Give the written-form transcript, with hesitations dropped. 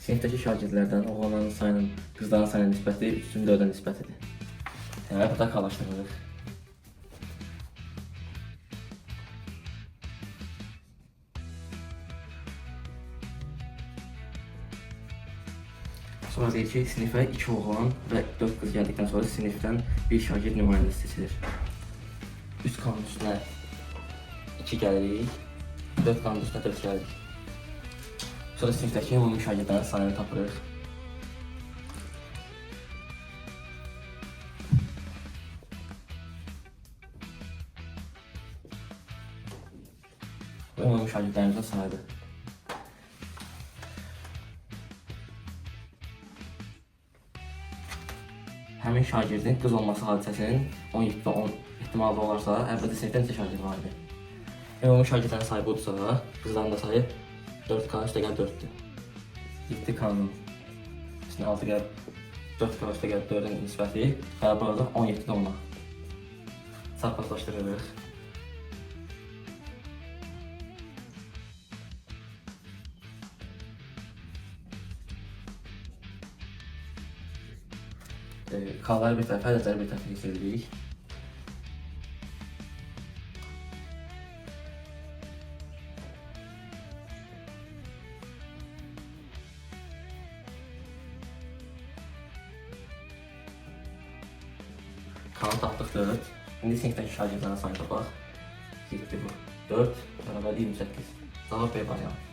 Sinifdəki şagirdlərdən oğlanların sayının qızların sayına nisbəti 3/4-ə nisbətidir. Yəni burada qarşılaşdırırıq. Sonra deyir ki, sinifə 2 oğlan və 4 qız gəldikdən sonra sinifdən bir şagird nümayəndəsi seçilir. 3 qanun üstünə 2 gəlirik, 4 qanun üstünə 4 gəlirik. Sonra sinifdəki ümumi şagirdlərin sayını tapırıq. Və ümumi şagirdlərimizin sayıdır. Həmin şagirdin qız olması hadisəsinin 17-də 10 ehtimalı olarsa, əvvəldə sinifdə neçə şagird var idi? Ümumi şagirdlərin sayı budursa, qızların da sayı 4K üstə gəl 4-dür. 7 kanun üstünə 6 gəl 4K üstə gəl 4-ün nisbəti bərabər olacaq 17-də 10-a. Çarpazlaşdırırıq. K-ları bir tərəfə, ədədləri bir tərəfə keçiririk. K-nı tapdıq 4. İndi sinifdəki şagirdlərin sayını tapaq. 7 bu. 4 bərabər 28. Cavab B variantı.